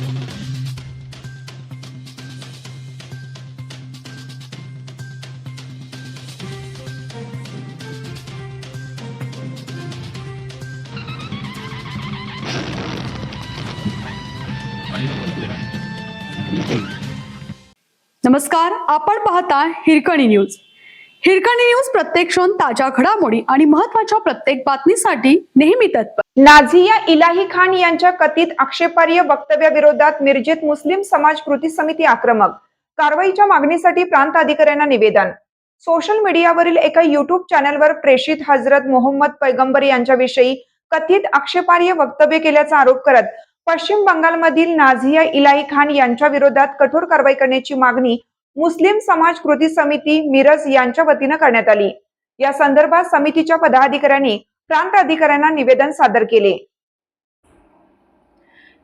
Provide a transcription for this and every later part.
नमस्कार, आपण पाहता हिरकणी न्यूज. हिरकणी न्यूज प्रत्येक क्षण ताज्या घडामोडी आणि महत्त्वाच्या प्रत्येक बातमीसाठी नेहमी तत्पर. नाझिया इलाही खान यांच्या कथित आक्षेपार्ह वक्तव्याविरोधात मिरजेत मुस्लिम समाज कृती समिती आक्रमक. कारवाईच्या मागणीसाठी प्रांत अधिकाऱ्यांना निवेदन. सोशल मीडियावरील एका युट्यूब चॅनलवर प्रेषित हजरत मोहम्मद पैगंबर यांच्याविषयी कथित आक्षेपार्ह वक्तव्य केल्याचा आरोप करत पश्चिम बंगालमधील नाझिया इलाही खान यांच्या विरोधात कठोर कारवाई करण्याची मागणी मुस्लिम समाज कृती समिती मिरज यांच्या वतीने करण्यात आली. या संदर्भात समितीच्या पदाधिकाऱ्यांनी प्रांत अधिकाऱ्यांना निवेदन सादर केले.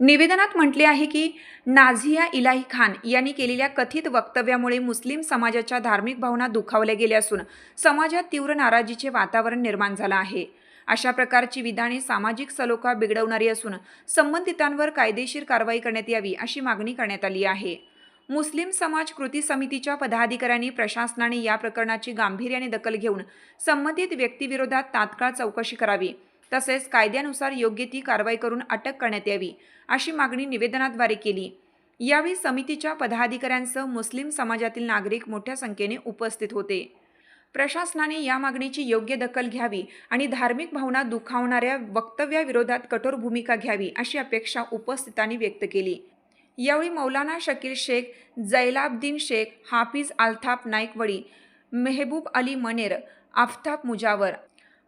निवेदनात म्हटले आहे की नाझिया इलाही खान यांनी केलेल्या कथित वक्तव्यामुळे मुस्लिम समाजाच्या धार्मिक भावना दुखावल्या गेल्या असून समाजात तीव्र नाराजीचे वातावरण निर्माण झालं आहे. अशा प्रकारची विधाने सामाजिक सलोखा बिघडवणारी असून संबंधितांवर कायदेशीर कारवाई करण्यात यावी अशी मागणी करण्यात आली आहे. मुस्लिम समाज कृती समितीच्या पदाधिकाऱ्यांनी प्रशासनाने या प्रकरणाची गांभीर्याने दखल घेऊन संबंधित व्यक्तीविरोधात तात्काळ चौकशी करावी तसेच कायद्यानुसार योग्य ती कारवाई करून अटक करण्यात यावी अशी मागणी निवेदनाद्वारे केली. यावेळी समितीच्या पदाधिकाऱ्यांसह मुस्लिम समाजातील नागरिक मोठ्या संख्येने उपस्थित होते. प्रशासनाने या मागणीची योग्य दखल घ्यावी आणि धार्मिक भावना दुखावणाऱ्या वक्तव्याविरोधात कठोर भूमिका घ्यावी अशी अपेक्षा उपस्थितांनी व्यक्त केली. यावेळी मौलाना शकील शेख, जैलाब्दीन शेख, हाफिज अल्ताफ नाईकवडी, मेहबूब अली मनेर, आफताब मुजावर,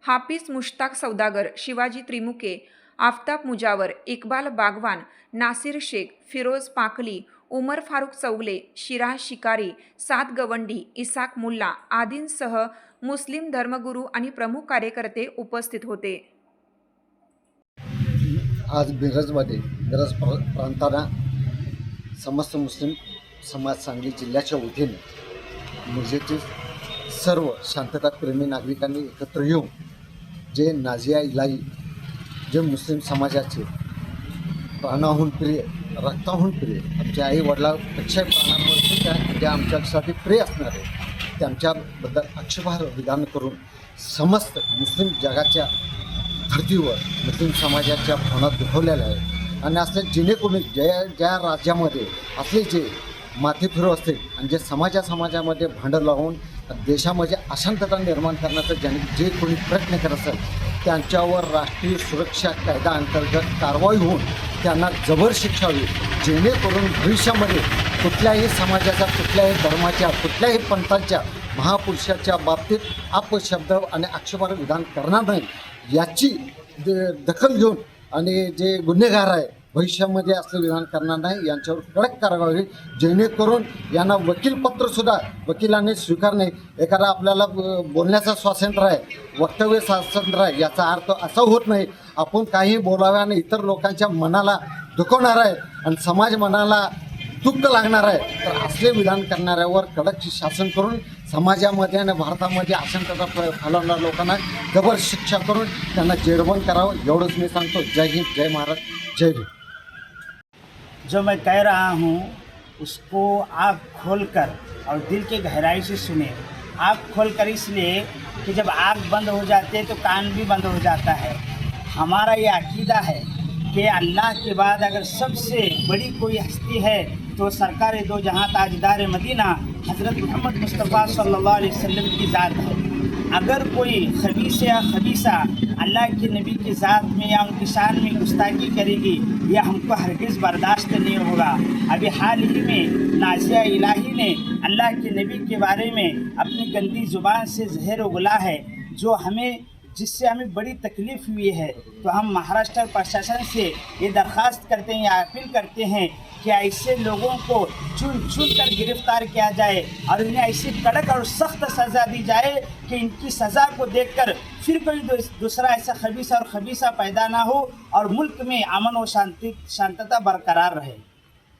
हाफिज मुश्ताक सौदागर, शिवाजी त्रिमुके, आफताब मुजावर, इक्बाल बागवान, नासिर शेख, फिरोज पाकली, उमर फारुक चौगले, शिराज शिकारी, साद गवंडी, इसाक मुल्ला आदींसह मुस्लिम धर्मगुरू आणि प्रमुख कार्यकर्ते उपस्थित होते. आज मिरज प्रांताना समस्त मुस्लिम समाज सांगली जिल्ह्याच्या वतीने मिरजेतील सर्व शांतताप्रेमी नागरिकांनी एकत्र येऊन जे नाझिया इलाही जे मुस्लिम समाजाचे प्राणाहून प्रिय, रक्ताहून प्रिय, आमच्या आई वडिलांपेक्षा प्राणांवरती त्या जे आमच्यासाठी प्रिय असणारे त्यांच्याबद्दल आक्षेपार्ह विधान करून समस्त मुस्लिम जगाच्या धर्तीवर मुस्लिम समाजाच्या भावना दुखवलेल्या आहेत. आणि असले जेणेकरून ज्या राज्यामध्ये असले जे माथेफिरू असतील आणि जे समाजामध्ये भांडं लावून देशामध्ये अशांतता निर्माण करण्याचा जे कोणी प्रयत्न करत असेल त्यांच्यावर राष्ट्रीय सुरक्षा कायदा अंतर्गत कारवाई होऊन त्यांना जबर शिक्षा होईल, जेणेकरून भविष्यामध्ये कुठल्याही समाजाच्या, कुठल्याही धर्माच्या, कुठल्याही पंथाच्या महापुरुषाच्या बाबतीत अपशब्द आणि आक्षेपार्ह विधान करणार नाही याची दखल घेऊन आणि जे गुन्हेगार आहे भविष्यामध्ये असले विधान करणार नाही यांच्यावर कडक कारवाई होईल, जेणेकरून यांना वकीलपत्रसुद्धा वकिलांनी स्वीकारणे. एखादा आपल्याला बोलण्याचं स्वातंत्र्य आहे, वक्तव्य स्वातंत्र्य आहे, याचा अर्थ असा होत नाही आपण काही बोलाव्याने इतर लोकांच्या मनाला दुखवणार आहे आणि समाज मनाला दुःख लागणार आहे. तर असले विधान करणाऱ्यावर कडक शासन करून समाजामध्ये आणि भारतामध्ये अशांतता फैलावणाऱ्या लोकांना जबर शिक्षा करून त्यांना जेरबंद करावं एवढंच मी सांगतो. जय हिंद, जय महाराज, जय भीम. जो मैं कह रहा हूँ उसको आँख खोलकर और दिल के गहराई से सुने. आँख खोलकर इसलिए कि जब आँख बंद हो जाती है तो कान भी बंद हो जाता है. हमारा ये अकीदा है कि अल्लाह के बाद अगर सबसे बड़ी कोई हस्ती है तो सरकार दो जहाँ ताजदार मदीना हज़रत मोहम्मद मुस्तफ़ा सल्लल्लाहु अलैहि वसल्लम की ज़ात है. अगर कोई खबीस या खबीसा अल्लाह के नबी की ज़ात में या उनकी शान में गुस्ताखी करेगी यह हमको हरगिज़ बर्दाश्त नहीं होगा. अभी हाल ही में नाज़िया इलाही ने अल्लाह के नबी के बारे में अपनी गंदी ज़ुबान से जहर उगला है जिससे हमें बड़ी तकलीफ़ हुई है. तो हम महाराष्ट्र प्रशासन से ये दरख्वास्त करते हैं या अपील करते हैं कि ऐसे लोगों को चुन कर गिरफ्तार किया जाए और इन्हें ऐसी कड़क और सख्त सज़ा दी जाए कि इनकी सज़ा को देखकर फिर कोई दूसरा ऐसा खबीसा और खबीसा पैदा ना हो और मुल्क में अमन और शांतता बरकरार रहे.